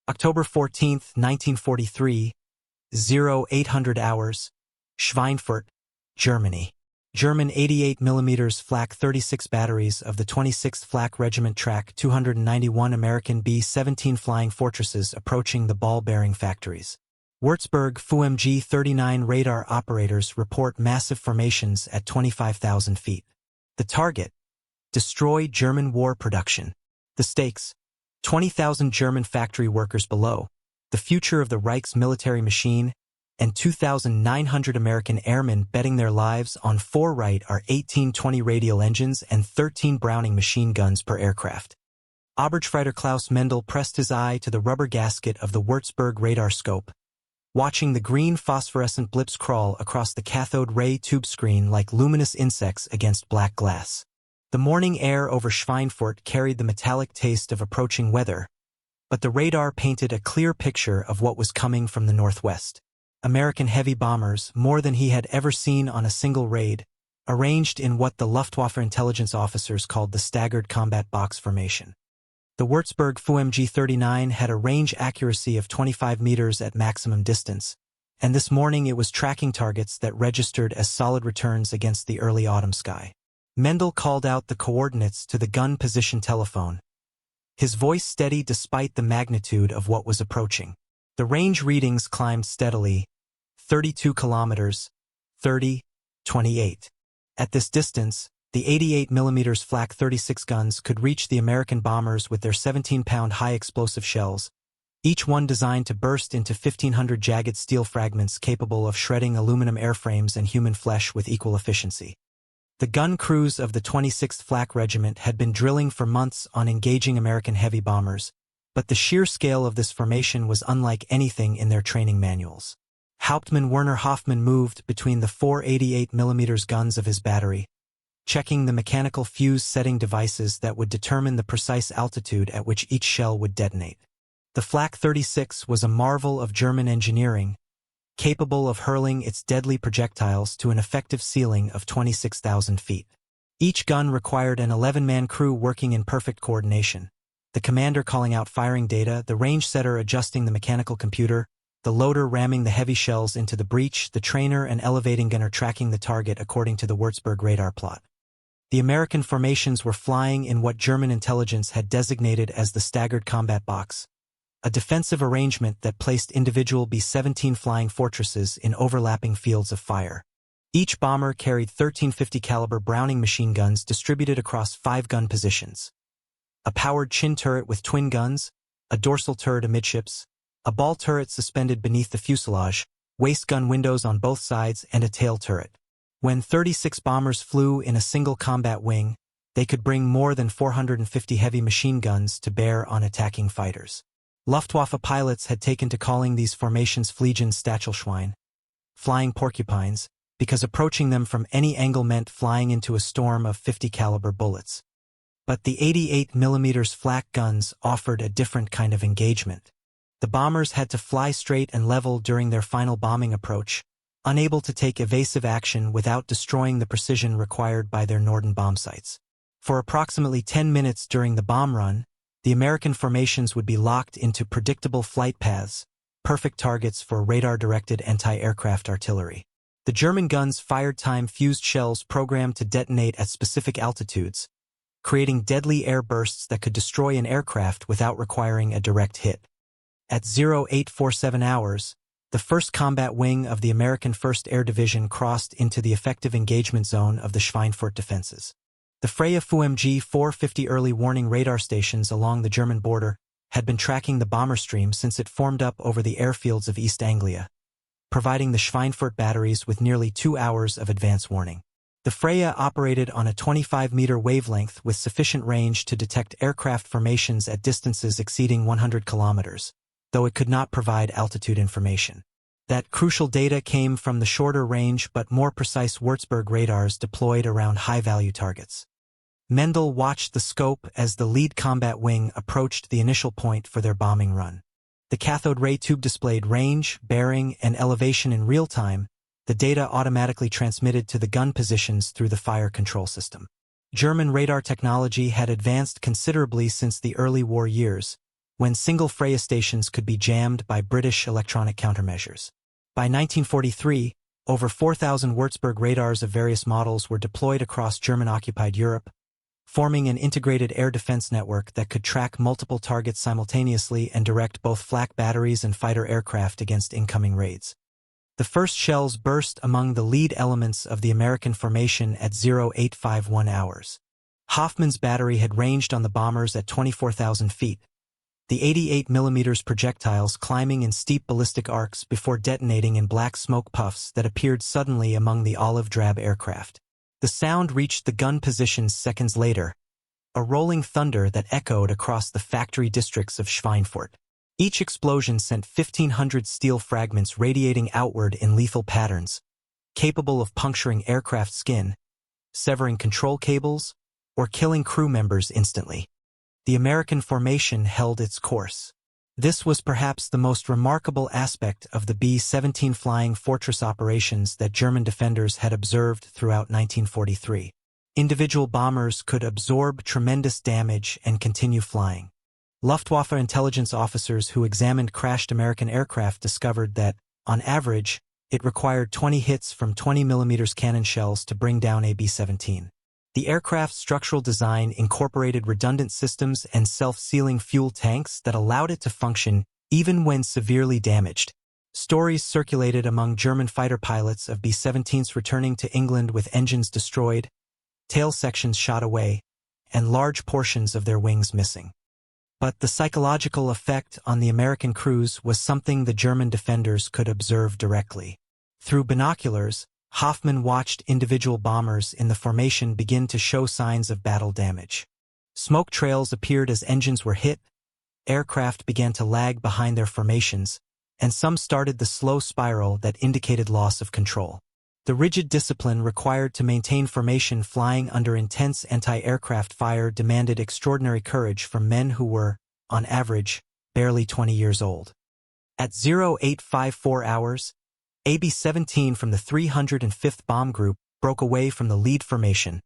October 14, 1943, 0800 hours, Schweinfurt, Germany. German 88mm Flak 36 batteries of the 26th Flak Regiment track 291 American B-17 flying fortresses approaching the ball-bearing factories. Würzburg FuMG 39 radar operators report massive formations at 25,000 feet. The target: destroy German war production. The stakes: 20,000 German factory workers below, the future of the Reich's military machine, and 2,900 American airmen betting their lives on 4 Wright R-1820 radial engines and 13 Browning machine guns per aircraft. Obergefreiter Klaus Mendel pressed his eye to the rubber gasket of the Würzburg radar scope, watching the green phosphorescent blips crawl across the cathode-ray tube screen like luminous insects against black glass. The morning air over Schweinfurt carried the metallic taste of approaching weather, but the radar painted a clear picture of what was coming from the northwest. American heavy bombers, more than he had ever seen on a single raid, arranged in what the Luftwaffe intelligence officers called the staggered combat box formation. The Würzburg FuMG 39 had a range accuracy of 25 meters at maximum distance, and this morning it was tracking targets that registered as solid returns against the early autumn sky. Mendel called out the coordinates to the gun position telephone, his voice steady despite the magnitude of what was approaching. The range readings climbed steadily: 32 kilometers, 30, 28. At this distance, the 88mm Flak 36 guns could reach the American bombers with their 17-pound high-explosive shells, each one designed to burst into 1,500 jagged steel fragments capable of shredding aluminum airframes and human flesh with equal efficiency. The gun crews of the 26th Flak Regiment had been drilling for months on engaging American heavy bombers, but the sheer scale of this formation was unlike anything in their training manuals. Hauptmann Werner Hoffmann moved between the 4 88mm guns of his battery, checking the mechanical fuse-setting devices that would determine the precise altitude at which each shell would detonate. The Flak 36 was a marvel of German engineering, capable of hurling its deadly projectiles to an effective ceiling of 26,000 feet. Each gun required an 11-man crew working in perfect coordination, the commander calling out firing data, the range setter adjusting the mechanical computer, the loader ramming the heavy shells into the breech, the trainer and elevating gunner tracking the target according to the Würzburg radar plot. The American formations were flying in what German intelligence had designated as the staggered combat box, a defensive arrangement that placed individual B-17 flying fortresses in overlapping fields of fire. Each bomber carried 1350 caliber Browning machine guns distributed across 5 gun positions: a powered chin turret with twin guns, a dorsal turret amidships, a ball turret suspended beneath the fuselage, waist gun windows on both sides, and a tail turret. When 36 bombers flew in a single combat wing, they could bring more than 450 heavy machine guns to bear on attacking fighters. Luftwaffe pilots had taken to calling these formations Fliegen Stachelschwein, flying porcupines, because approaching them from any angle meant flying into a storm of 50 caliber bullets. But the 88mm Flak guns offered a different kind of engagement. The bombers had to fly straight and level during their final bombing approach, unable to take evasive action without destroying the precision required by their Norden bomb sights. For approximately 10 minutes during the bomb run, the American formations would be locked into predictable flight paths, perfect targets for radar-directed anti-aircraft artillery. The German guns fired time-fused shells programmed to detonate at specific altitudes, creating deadly air bursts that could destroy an aircraft without requiring a direct hit. At 0847 hours, the 1st Combat Wing of the American 1st Air Division crossed into the effective engagement zone of the Schweinfurt defenses. The Freya FuMG 450 early warning radar stations along the German border had been tracking the bomber stream since it formed up over the airfields of East Anglia, providing the Schweinfurt batteries with nearly 2 hours of advance warning. The Freya operated on a 25-meter wavelength with sufficient range to detect aircraft formations at distances exceeding 100 kilometers, though it could not provide altitude information. That crucial data came from the shorter range but more precise Würzburg radars deployed around high-value targets. Mendel watched the scope as the lead combat wing approached the initial point for their bombing run. The cathode-ray tube displayed range, bearing, and elevation in real time, the data automatically transmitted to the gun positions through the fire control system. German radar technology had advanced considerably since the early war years, when single Freya stations could be jammed by British electronic countermeasures. By 1943, over 4,000 Würzburg radars of various models were deployed across German-occupied Europe, forming an integrated air defense network that could track multiple targets simultaneously and direct both flak batteries and fighter aircraft against incoming raids. The first shells burst among the lead elements of the American formation at 0851 hours. Hoffman's battery had ranged on the bombers at 24,000 feet, the 88mm projectiles climbing in steep ballistic arcs before detonating in black smoke puffs that appeared suddenly among the olive-drab aircraft. The sound reached the gun positions seconds later, a rolling thunder that echoed across the factory districts of Schweinfurt. Each explosion sent 1,500 steel fragments radiating outward in lethal patterns, capable of puncturing aircraft skin, severing control cables, or killing crew members instantly. The American formation held its course. This was perhaps the most remarkable aspect of the B-17 flying fortress operations that German defenders had observed throughout 1943. Individual bombers could absorb tremendous damage and continue flying. Luftwaffe intelligence officers who examined crashed American aircraft discovered that, on average, it required 20 hits from 20mm cannon shells to bring down a B-17. The aircraft's structural design incorporated redundant systems and self-sealing fuel tanks that allowed it to function even when severely damaged. Stories circulated among German fighter pilots of B-17s returning to England with engines destroyed, tail sections shot away, and large portions of their wings missing. But the psychological effect on the American crews was something the German defenders could observe directly. Through binoculars, Hoffman watched individual bombers in the formation begin to show signs of battle damage. Smoke trails appeared as engines were hit, aircraft began to lag behind their formations, and some started the slow spiral that indicated loss of control. The rigid discipline required to maintain formation flying under intense anti-aircraft fire demanded extraordinary courage from men who were, on average, barely 20 years old. At 0854 hours, AB-17 from the 305th Bomb Group broke away from the lead formation,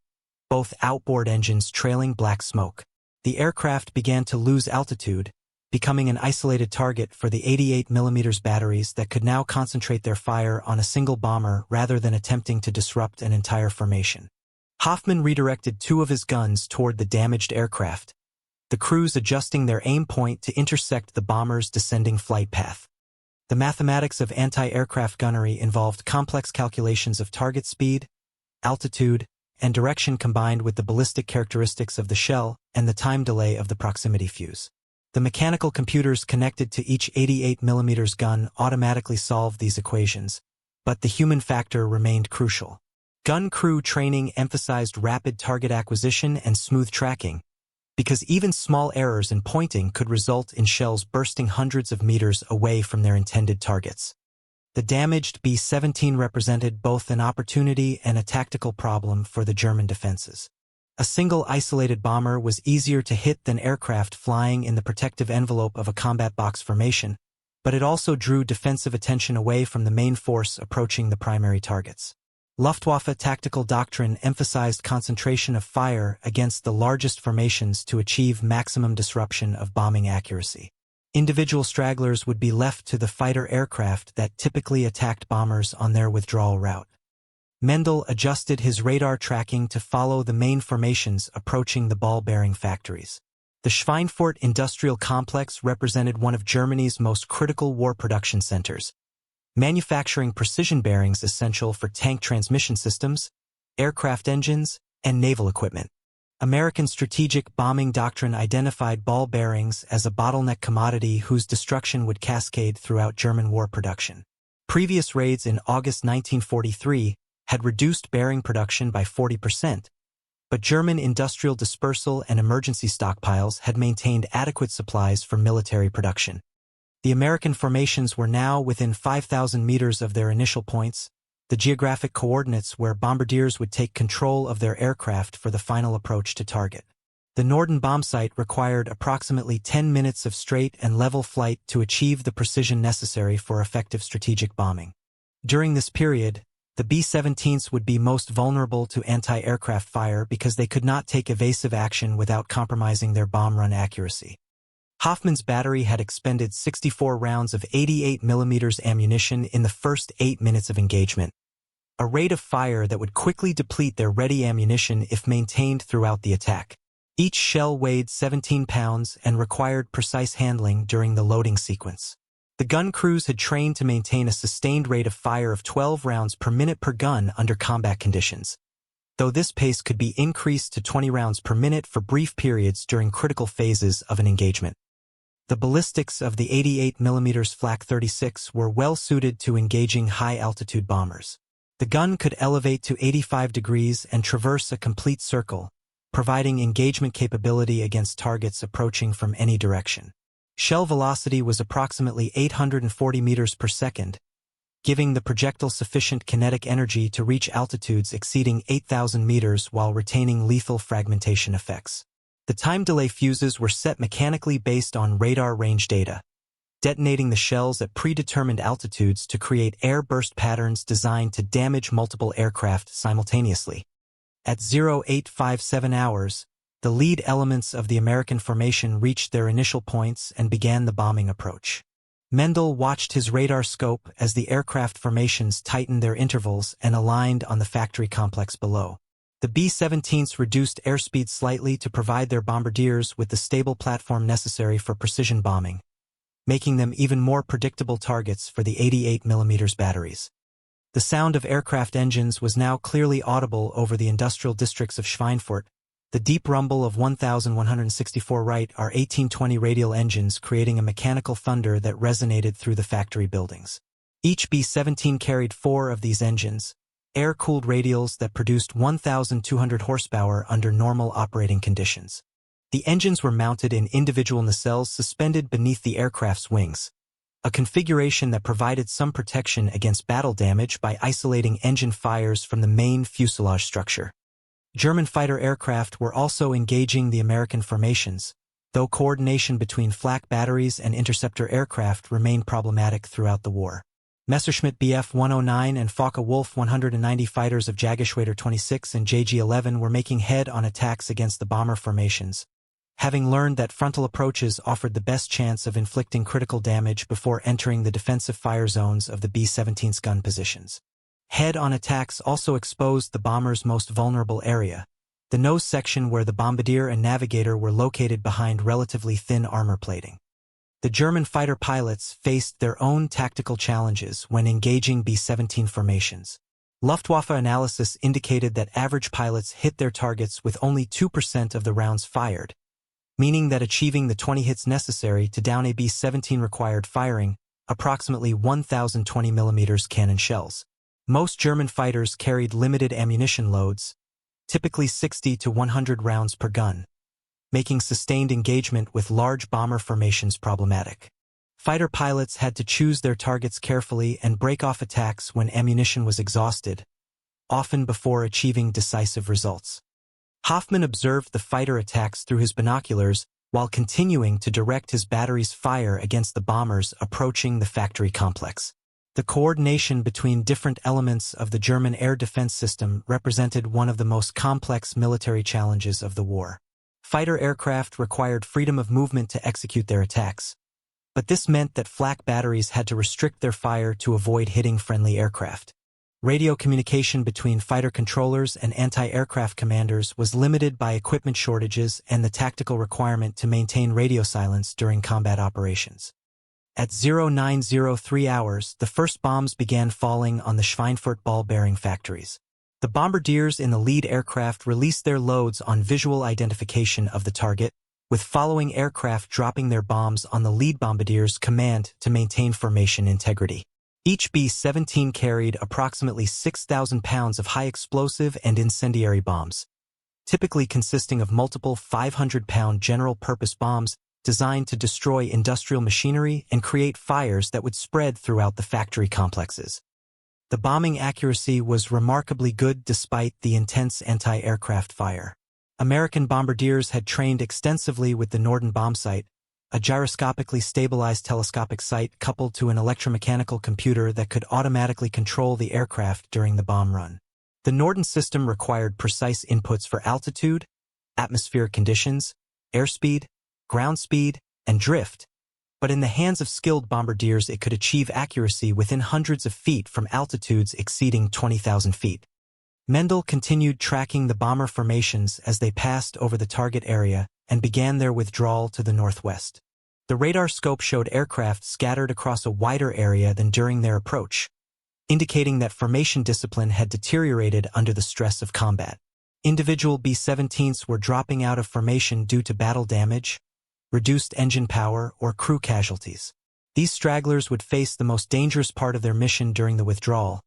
both outboard engines trailing black smoke. The aircraft began to lose altitude, becoming an isolated target for the 88mm batteries that could now concentrate their fire on a single bomber rather than attempting to disrupt an entire formation. Hoffman redirected 2 of his guns toward the damaged aircraft, the crews adjusting their aim point to intersect the bomber's descending flight path. The mathematics of anti-aircraft gunnery involved complex calculations of target speed, altitude, and direction combined with the ballistic characteristics of the shell and the time delay of the proximity fuse. The mechanical computers connected to each 88mm gun automatically solved these equations, but the human factor remained crucial. Gun crew training emphasized rapid target acquisition and smooth tracking, because even small errors in pointing could result in shells bursting hundreds of meters away from their intended targets. The damaged B-17 represented both an opportunity and a tactical problem for the German defenses. A single isolated bomber was easier to hit than aircraft flying in the protective envelope of a combat box formation, but it also drew defensive attention away from the main force approaching the primary targets. Luftwaffe tactical doctrine emphasized concentration of fire against the largest formations to achieve maximum disruption of bombing accuracy. Individual stragglers would be left to the fighter aircraft that typically attacked bombers on their withdrawal route. Mendel adjusted his radar tracking to follow the main formations approaching the ball-bearing factories. The Schweinfurt industrial complex represented one of Germany's most critical war production centers, manufacturing precision bearings essential for tank transmission systems, aircraft engines, and naval equipment. American strategic bombing doctrine identified ball bearings as a bottleneck commodity whose destruction would cascade throughout German war production. Previous raids in August 1943 had reduced bearing production by 40%, but German industrial dispersal and emergency stockpiles had maintained adequate supplies for military production. The American formations were now within 5,000 meters of their initial points, the geographic coordinates where bombardiers would take control of their aircraft for the final approach to target. The Norden bombsight required approximately 10 minutes of straight and level flight to achieve the precision necessary for effective strategic bombing. During this period, the B-17s would be most vulnerable to anti-aircraft fire because they could not take evasive action without compromising their bomb run accuracy. Hoffmann's battery had expended 64 rounds of 88mm ammunition in the first 8 minutes of engagement, a rate of fire that would quickly deplete their ready ammunition if maintained throughout the attack. Each shell weighed 17 pounds and required precise handling during the loading sequence. The gun crews had trained to maintain a sustained rate of fire of 12 rounds per minute per gun under combat conditions, though this pace could be increased to 20 rounds per minute for brief periods during critical phases of an engagement. The ballistics of the 88mm Flak 36 were well suited to engaging high-altitude bombers. The gun could elevate to 85 degrees and traverse a complete circle, providing engagement capability against targets approaching from any direction. Shell velocity was approximately 840 meters per second, giving the projectile sufficient kinetic energy to reach altitudes exceeding 8,000 meters while retaining lethal fragmentation effects. The time delay fuses were set mechanically based on radar range data, detonating the shells at predetermined altitudes to create air burst patterns designed to damage multiple aircraft simultaneously. At 0857 hours, the lead elements of the American formation reached their initial points and began the bombing approach. Mendel watched his radar scope as the aircraft formations tightened their intervals and aligned on the factory complex below. The B-17s reduced airspeed slightly to provide their bombardiers with the stable platform necessary for precision bombing, making them even more predictable targets for the 88mm batteries. The sound of aircraft engines was now clearly audible over the industrial districts of Schweinfurt, the deep rumble of 1,164 Wright R-1820 radial engines creating a mechanical thunder that resonated through the factory buildings. Each B-17 carried 4 of these engines, air-cooled radials that produced 1,200 horsepower under normal operating conditions. The engines were mounted in individual nacelles suspended beneath the aircraft's wings, a configuration that provided some protection against battle damage by isolating engine fires from the main fuselage structure. German fighter aircraft were also engaging the American formations, though coordination between flak batteries and interceptor aircraft remained problematic throughout the war. Messerschmitt Bf-109 and Focke-Wulf 190 fighters of Jägerschwader 26 and JG-11 were making head-on attacks against the bomber formations, having learned that frontal approaches offered the best chance of inflicting critical damage before entering the defensive fire zones of the B-17's gun positions. Head-on attacks also exposed the bomber's most vulnerable area, the nose section where the bombardier and navigator were located behind relatively thin armor plating. The German fighter pilots faced their own tactical challenges when engaging B-17 formations. Luftwaffe analysis indicated that average pilots hit their targets with only 2% of the rounds fired, meaning that achieving the 20 hits necessary to down a B-17 required firing approximately 1,020mm cannon shells. Most German fighters carried limited ammunition loads, typically 60 to 100 rounds per gun, making sustained engagement with large bomber formations problematic. Fighter pilots had to choose their targets carefully and break off attacks when ammunition was exhausted, often before achieving decisive results. Hoffmann observed the fighter attacks through his binoculars while continuing to direct his battery's fire against the bombers approaching the factory complex. The coordination between different elements of the German air defense system represented one of the most complex military challenges of the war. Fighter aircraft required freedom of movement to execute their attacks, but this meant that flak batteries had to restrict their fire to avoid hitting friendly aircraft. Radio communication between fighter controllers and anti-aircraft commanders was limited by equipment shortages and the tactical requirement to maintain radio silence during combat operations. At 0903 hours, the first bombs began falling on the Schweinfurt ball-bearing factories. The bombardiers in the lead aircraft released their loads on visual identification of the target, with following aircraft dropping their bombs on the lead bombardier's command to maintain formation integrity. Each B-17 carried approximately 6,000 pounds of high-explosive and incendiary bombs, typically consisting of multiple 500-pound general-purpose bombs designed to destroy industrial machinery and create fires that would spread throughout the factory complexes. The bombing accuracy was remarkably good despite the intense anti-aircraft fire. American bombardiers had trained extensively with the Norden bombsight, a gyroscopically stabilized telescopic sight coupled to an electromechanical computer that could automatically control the aircraft during the bomb run. The Norden system required precise inputs for altitude, atmospheric conditions, airspeed, ground speed, and drift, but in the hands of skilled bombardiers it could achieve accuracy within hundreds of feet from altitudes exceeding 20,000 feet. Mendel continued tracking the bomber formations as they passed over the target area and began their withdrawal to the northwest. The radar scope showed aircraft scattered across a wider area than during their approach, indicating that formation discipline had deteriorated under the stress of combat. Individual B-17s were dropping out of formation due to battle damage, reduced engine power, or crew casualties. These stragglers would face the most dangerous part of their mission during the withdrawal,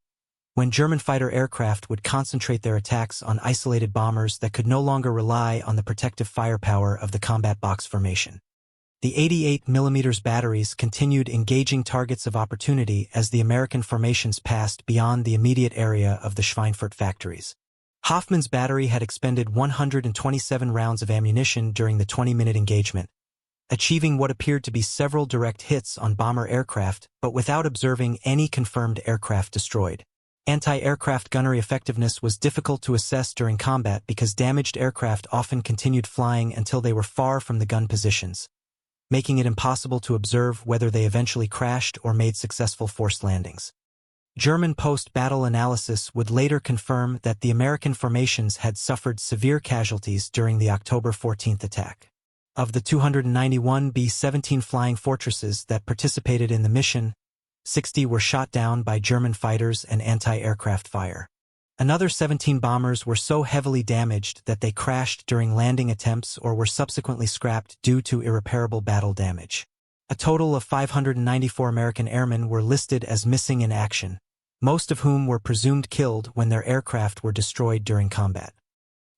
when German fighter aircraft would concentrate their attacks on isolated bombers that could no longer rely on the protective firepower of the combat box formation. The 88mm batteries continued engaging targets of opportunity as the American formations passed beyond the immediate area of the Schweinfurt factories. Hoffmann's battery had expended 127 rounds of ammunition during the 20-minute engagement, achieving what appeared to be several direct hits on bomber aircraft, but without observing any confirmed aircraft destroyed. Anti-aircraft gunnery effectiveness was difficult to assess during combat because damaged aircraft often continued flying until they were far from the gun positions, making it impossible to observe whether they eventually crashed or made successful forced landings. German post-battle analysis would later confirm that the American formations had suffered severe casualties during the October 14th attack. Of the 291 B-17 flying fortresses that participated in the mission, 60 were shot down by German fighters and anti-aircraft fire. Another 17 bombers were so heavily damaged that they crashed during landing attempts or were subsequently scrapped due to irreparable battle damage. A total of 594 American airmen were listed as missing in action, most of whom were presumed killed when their aircraft were destroyed during combat.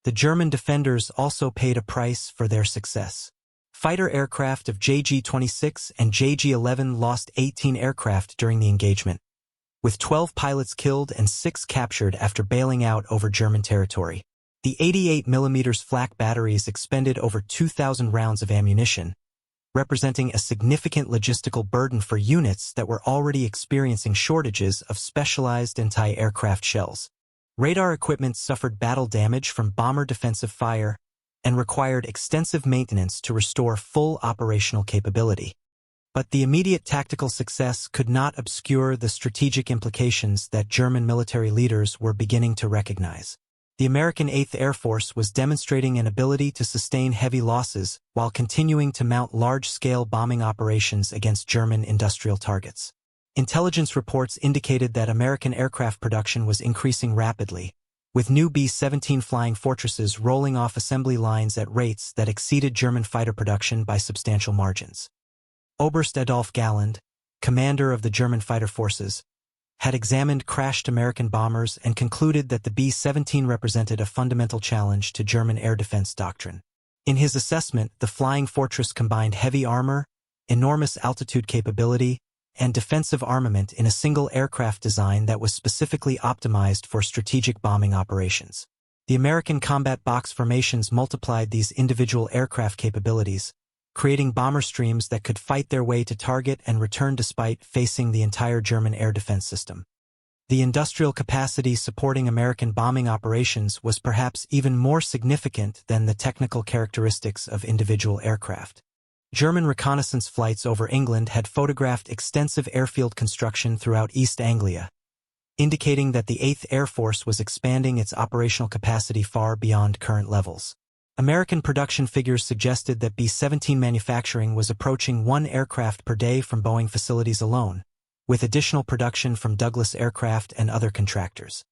The German defenders also paid a price for their success. Fighter aircraft of JG-26 and JG-11 lost 18 aircraft during the engagement, with 12 pilots killed and 6 captured after bailing out over German territory. The 88mm flak batteries expended over 2,000 rounds of ammunition, representing a significant logistical burden for units that were already experiencing shortages of specialized anti-aircraft shells. Radar equipment suffered battle damage from bomber defensive fire and required extensive maintenance to restore full operational capability. But the immediate tactical success could not obscure the strategic implications that German military leaders were beginning to recognize. The American 8th Air Force was demonstrating an ability to sustain heavy losses while continuing to mount large-scale bombing operations against German industrial targets. Intelligence reports indicated that American aircraft production was increasing rapidly, with new B-17 flying fortresses rolling off assembly lines at rates that exceeded German fighter production by substantial margins. Oberst Adolf Galland, commander of the German fighter forces, had examined crashed American bombers and concluded that the B-17 represented a fundamental challenge to German air defense doctrine. In his assessment, the flying fortress combined heavy armor, enormous altitude capability, and defensive armament in a single aircraft design that was specifically optimized for strategic bombing operations. The American combat box formations multiplied these individual aircraft capabilities, creating bomber streams that could fight their way to target and return despite facing the entire German air defense system. The industrial capacity supporting American bombing operations was perhaps even more significant than the technical characteristics of individual aircraft. German reconnaissance flights over England had photographed extensive airfield construction throughout East Anglia, indicating that the 8th Air Force was expanding its operational capacity far beyond current levels. American production figures suggested that B-17 manufacturing was approaching 1 aircraft per day from Boeing facilities alone, with additional production from Douglas Aircraft and other contractors.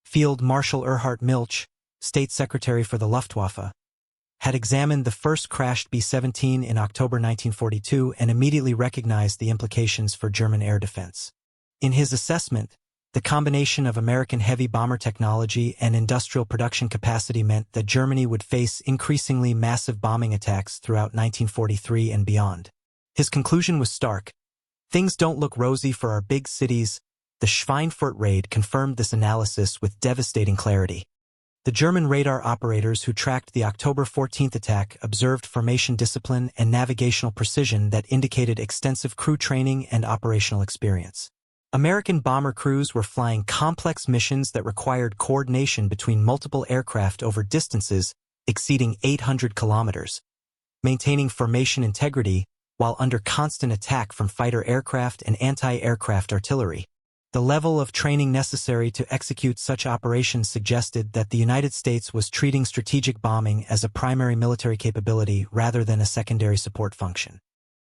Field Marshal Erhard Milch, State Secretary for the Luftwaffe, had examined the first crashed B-17 in October 1942 and immediately recognized the implications for German air defense. In his assessment, the combination of American heavy bomber technology and industrial production capacity meant that Germany would face increasingly massive bombing attacks throughout 1943 and beyond. His conclusion was stark. Things don't look rosy for our big cities. The Schweinfurt raid confirmed this analysis with devastating clarity. The German radar operators who tracked the October 14th attack observed formation discipline and navigational precision that indicated extensive crew training and operational experience. American bomber crews were flying complex missions that required coordination between multiple aircraft over distances exceeding 800 kilometers, maintaining formation integrity while under constant attack from fighter aircraft and anti-aircraft artillery. The level of training necessary to execute such operations suggested that the United States was treating strategic bombing as a primary military capability rather than a secondary support function.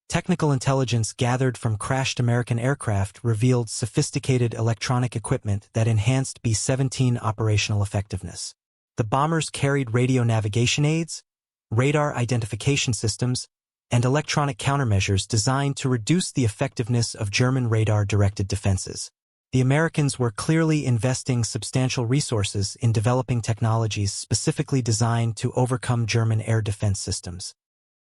Technical intelligence gathered from crashed American aircraft revealed sophisticated electronic equipment that enhanced B-17 operational effectiveness. The bombers carried radio navigation aids, radar identification systems, and electronic countermeasures designed to reduce the effectiveness of German radar-directed defenses. The Americans were clearly investing substantial resources in developing technologies specifically designed to overcome German air defense systems.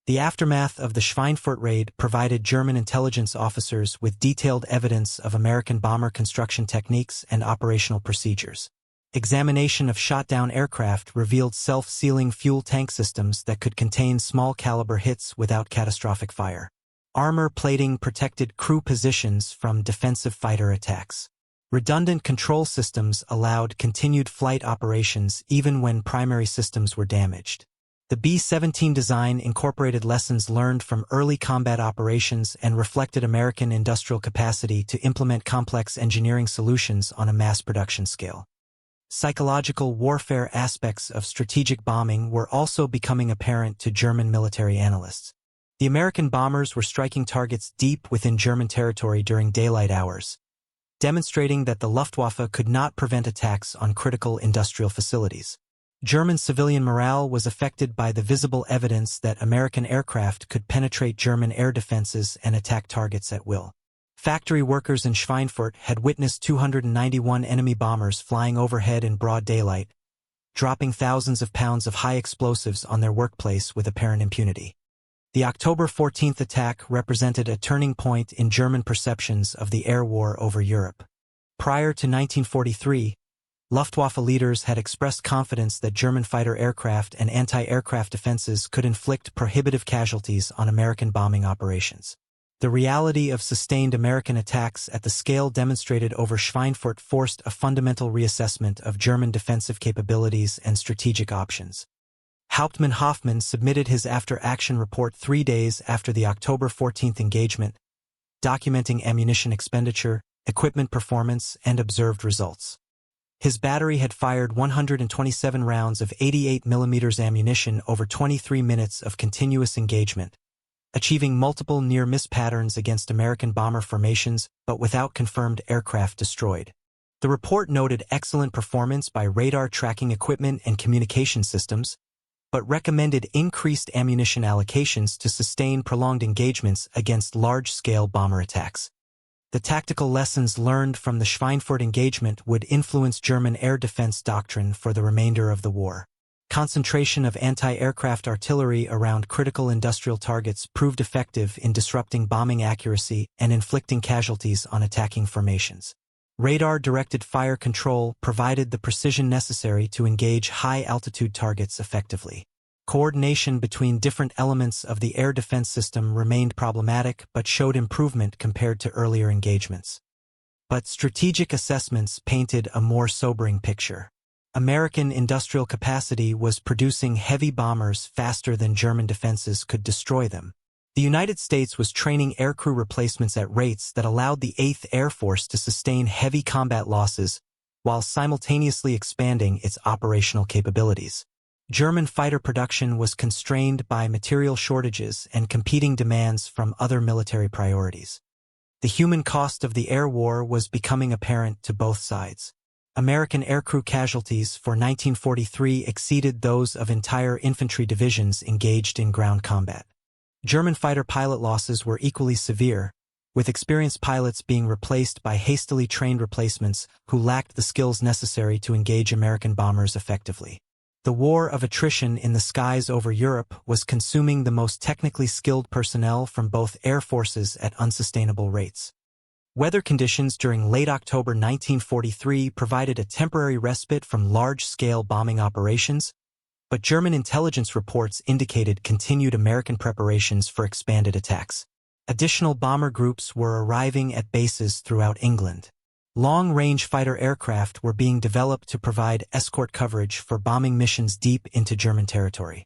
The aftermath of the Schweinfurt raid provided German intelligence officers with detailed evidence of American bomber construction techniques and operational procedures. Examination of shot-down aircraft revealed self-sealing fuel tank systems that could contain small-caliber hits without catastrophic fire. Armor plating protected crew positions from defensive fighter attacks. Redundant control systems allowed continued flight operations even when primary systems were damaged. The B-17 design incorporated lessons learned from early combat operations and reflected American industrial capacity to implement complex engineering solutions on a mass production scale. Psychological warfare aspects of strategic bombing were also becoming apparent to German military analysts. The American bombers were striking targets deep within German territory during daylight hours, demonstrating that the Luftwaffe could not prevent attacks on critical industrial facilities. German civilian morale was affected by the visible evidence that American aircraft could penetrate German air defenses and attack targets at will. Factory workers in Schweinfurt had witnessed 291 enemy bombers flying overhead in broad daylight, dropping thousands of pounds of high explosives on their workplace with apparent impunity. The October 14th attack represented a turning point in German perceptions of the air war over Europe. Prior to 1943, Luftwaffe leaders had expressed confidence that German fighter aircraft and anti-aircraft defenses could inflict prohibitive casualties on American bombing operations. The reality of sustained American attacks at the scale demonstrated over Schweinfurt forced a fundamental reassessment of German defensive capabilities and strategic options. Hauptmann Hoffmann submitted his after-action report 3 days after the October 14th engagement, documenting ammunition expenditure, equipment performance, and observed results. His battery had fired 127 rounds of 88 mm ammunition over 23 minutes of continuous engagement, achieving multiple near-miss patterns against American bomber formations but without confirmed aircraft destroyed. The report noted excellent performance by radar tracking equipment and communication systems, but recommended increased ammunition allocations to sustain prolonged engagements against large-scale bomber attacks. The tactical lessons learned from the Schweinfurt engagement would influence German air defense doctrine for the remainder of the war. Concentration of anti-aircraft artillery around critical industrial targets proved effective in disrupting bombing accuracy and inflicting casualties on attacking formations. Radar-directed fire control provided the precision necessary to engage high-altitude targets effectively. Coordination between different elements of the air defense system remained problematic but showed improvement compared to earlier engagements. But strategic assessments painted a more sobering picture. American industrial capacity was producing heavy bombers faster than German defenses could destroy them. The United States was training aircrew replacements at rates that allowed the 8th Air Force to sustain heavy combat losses while simultaneously expanding its operational capabilities. German fighter production was constrained by material shortages and competing demands from other military priorities. The human cost of the air war was becoming apparent to both sides. American aircrew casualties for 1943 exceeded those of entire infantry divisions engaged in ground combat. German fighter pilot losses were equally severe, with experienced pilots being replaced by hastily trained replacements who lacked the skills necessary to engage American bombers effectively. The war of attrition in the skies over Europe was consuming the most technically skilled personnel from both air forces at unsustainable rates. Weather conditions during late October 1943 provided a temporary respite from large-scale bombing operations, but German intelligence reports indicated continued American preparations for expanded attacks. Additional bomber groups were arriving at bases throughout England. Long-range fighter aircraft were being developed to provide escort coverage for bombing missions deep into German territory.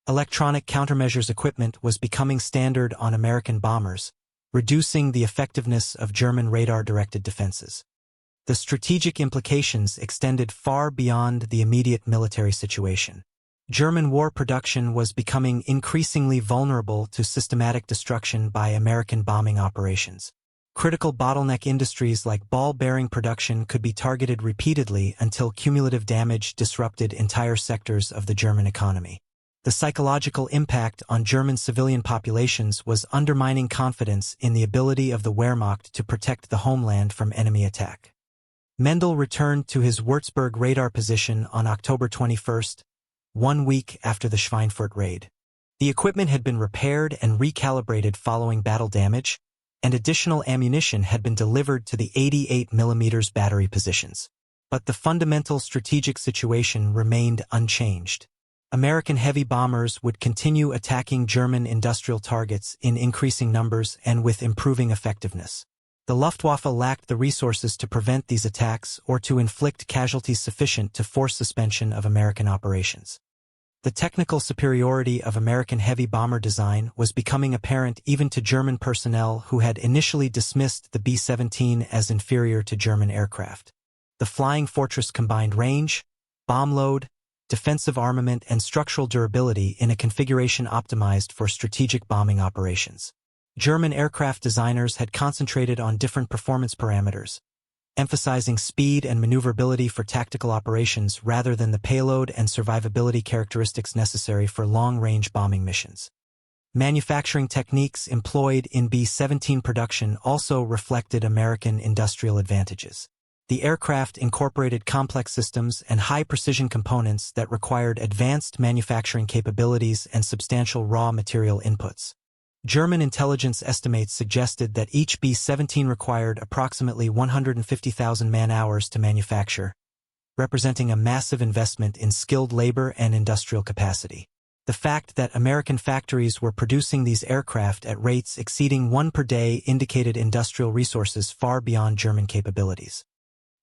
Electronic countermeasures equipment was becoming standard on American bombers, reducing the effectiveness of German radar-directed defenses. The strategic implications extended far beyond the immediate military situation. German war production was becoming increasingly vulnerable to systematic destruction by American bombing operations. Critical bottleneck industries like ball bearing production could be targeted repeatedly until cumulative damage disrupted entire sectors of the German economy. The psychological impact on German civilian populations was undermining confidence in the ability of the Wehrmacht to protect the homeland from enemy attack. Mendel returned to his Würzburg radar position on October 21, 1 week after the Schweinfurt raid. The equipment had been repaired and recalibrated following battle damage, and additional ammunition had been delivered to the 88mm battery positions. But the fundamental strategic situation remained unchanged. American heavy bombers would continue attacking German industrial targets in increasing numbers and with improving effectiveness. The Luftwaffe lacked the resources to prevent these attacks or to inflict casualties sufficient to force suspension of American operations. The technical superiority of American heavy bomber design was becoming apparent even to German personnel who had initially dismissed the B-17 as inferior to German aircraft. The Flying Fortress combined range, bomb load, defensive armament, and structural durability in a configuration optimized for strategic bombing operations. German aircraft designers had concentrated on different performance parameters, emphasizing speed and maneuverability for tactical operations rather than the payload and survivability characteristics necessary for long-range bombing missions. Manufacturing techniques employed in B-17 production also reflected American industrial advantages. The aircraft incorporated complex systems and high-precision components that required advanced manufacturing capabilities and substantial raw material inputs. German intelligence estimates suggested that each B-17 required approximately 150,000 man-hours to manufacture, representing a massive investment in skilled labor and industrial capacity. The fact that American factories were producing these aircraft at rates exceeding one per day indicated industrial resources far beyond German capabilities.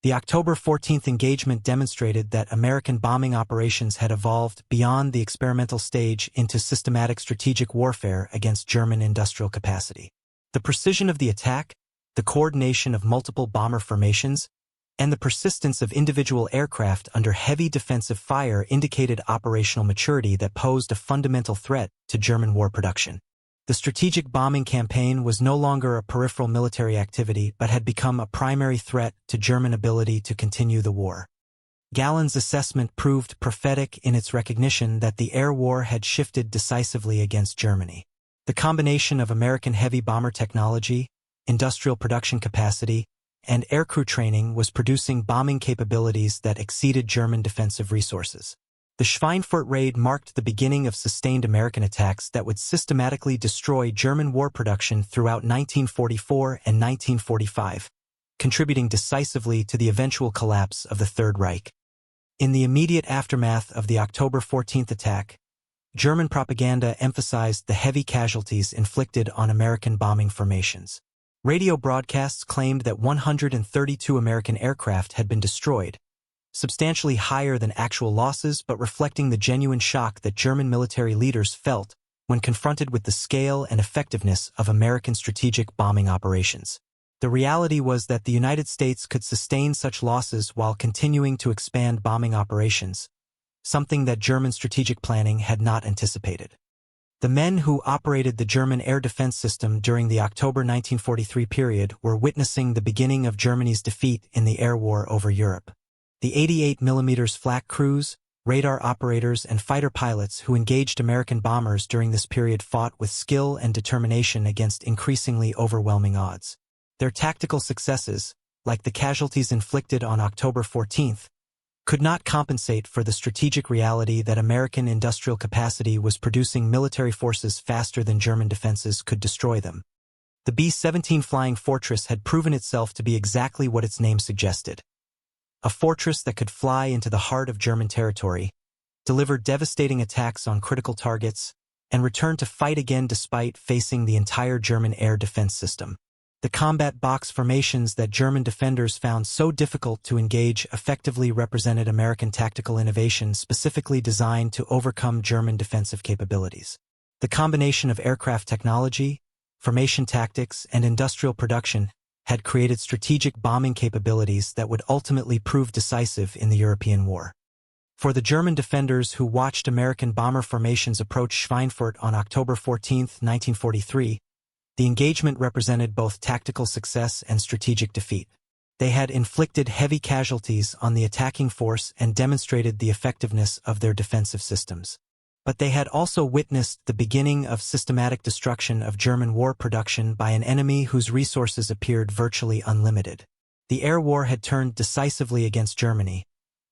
The October 14th engagement demonstrated that American bombing operations had evolved beyond the experimental stage into systematic strategic warfare against German industrial capacity. The precision of the attack, the coordination of multiple bomber formations, and the persistence of individual aircraft under heavy defensive fire indicated operational maturity that posed a fundamental threat to German war production. The strategic bombing campaign was no longer a peripheral military activity but had become a primary threat to German ability to continue the war. Gallen's assessment proved prophetic in its recognition that the air war had shifted decisively against Germany. The combination of American heavy bomber technology, industrial production capacity, and aircrew training was producing bombing capabilities that exceeded German defensive resources. The Schweinfurt raid marked the beginning of sustained American attacks that would systematically destroy German war production throughout 1944 and 1945, contributing decisively to the eventual collapse of the Third Reich. In the immediate aftermath of the October 14th attack, German propaganda emphasized the heavy casualties inflicted on American bombing formations. Radio broadcasts claimed that 132 American aircraft had been destroyed, substantially higher than actual losses but reflecting the genuine shock that German military leaders felt when confronted with the scale and effectiveness of American strategic bombing operations. The reality was that the United States could sustain such losses while continuing to expand bombing operations, something that German strategic planning had not anticipated. The men who operated the German air defense system during the October 1943 period were witnessing the beginning of Germany's defeat in the air war over Europe. The 88mm flak crews, radar operators, and fighter pilots who engaged American bombers during this period fought with skill and determination against increasingly overwhelming odds. Their tactical successes, like the casualties inflicted on October 14th, could not compensate for the strategic reality that American industrial capacity was producing military forces faster than German defenses could destroy them. The B-17 Flying Fortress had proven itself to be exactly what its name suggested. A fortress that could fly into the heart of German territory, deliver devastating attacks on critical targets, and return to fight again despite facing the entire German air defense system. The combat box formations that German defenders found so difficult to engage effectively represented American tactical innovation specifically designed to overcome German defensive capabilities. The combination of aircraft technology, formation tactics, and industrial production had created strategic bombing capabilities that would ultimately prove decisive in the European war. For the German defenders who watched American bomber formations approach Schweinfurt on October 14, 1943, the engagement represented both tactical success and strategic defeat. They had inflicted heavy casualties on the attacking force and demonstrated the effectiveness of their defensive systems. But they had also witnessed the beginning of systematic destruction of German war production by an enemy whose resources appeared virtually unlimited. The air war had turned decisively against Germany,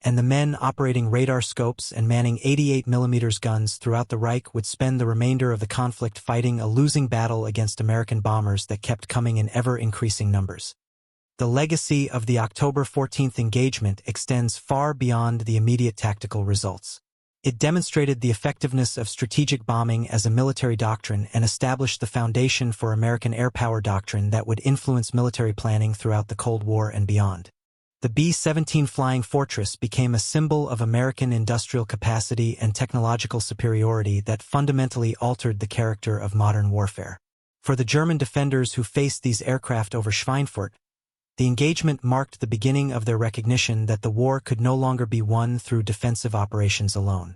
and the men operating radar scopes and manning 88mm guns throughout the Reich would spend the remainder of the conflict fighting a losing battle against American bombers that kept coming in ever-increasing numbers. The legacy of the October 14th engagement extends far beyond the immediate tactical results. It demonstrated the effectiveness of strategic bombing as a military doctrine and established the foundation for American air power doctrine that would influence military planning throughout the Cold War and beyond. The B-17 Flying Fortress became a symbol of American industrial capacity and technological superiority that fundamentally altered the character of modern warfare. For the German defenders who faced these aircraft over Schweinfurt, the engagement marked the beginning of their recognition that the war could no longer be won through defensive operations alone.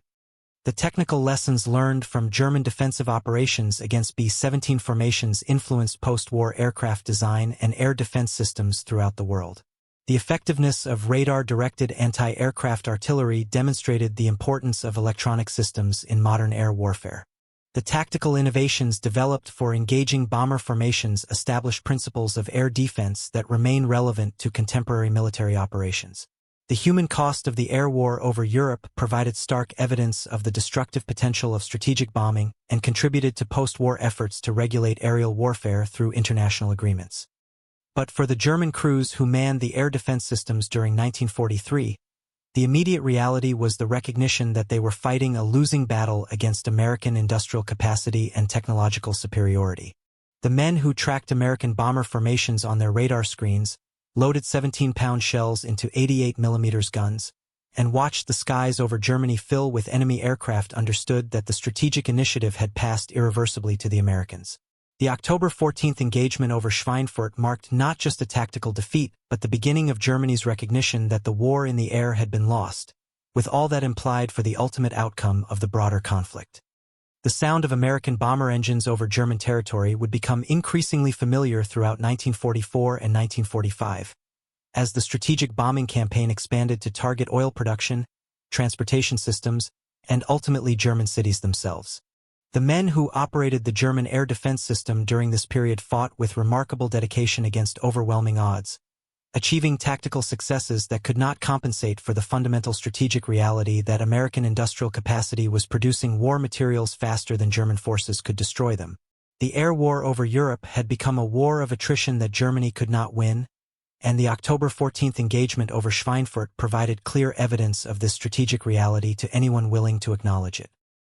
The technical lessons learned from German defensive operations against B-17 formations influenced post-war aircraft design and air defense systems throughout the world. The effectiveness of radar-directed anti-aircraft artillery demonstrated the importance of electronic systems in modern air warfare. The tactical innovations developed for engaging bomber formations established principles of air defense that remain relevant to contemporary military operations. The human cost of the air war over Europe provided stark evidence of the destructive potential of strategic bombing and contributed to post-war efforts to regulate aerial warfare through international agreements. But for the German crews who manned the air defense systems during 1943, the immediate reality was the recognition that they were fighting a losing battle against American industrial capacity and technological superiority. The men who tracked American bomber formations on their radar screens, loaded 17-pound shells into 88mm guns, and watched the skies over Germany fill with enemy aircraft understood that the strategic initiative had passed irreversibly to the Americans. The October 14th engagement over Schweinfurt marked not just a tactical defeat, but the beginning of Germany's recognition that the war in the air had been lost, with all that implied for the ultimate outcome of the broader conflict. The sound of American bomber engines over German territory would become increasingly familiar throughout 1944 and 1945, as the strategic bombing campaign expanded to target oil production, transportation systems, and ultimately German cities themselves. The men who operated the German air defense system during this period fought with remarkable dedication against overwhelming odds, achieving tactical successes that could not compensate for the fundamental strategic reality that American industrial capacity was producing war materials faster than German forces could destroy them. The air war over Europe had become a war of attrition that Germany could not win, and the October 14th engagement over Schweinfurt provided clear evidence of this strategic reality to anyone willing to acknowledge it.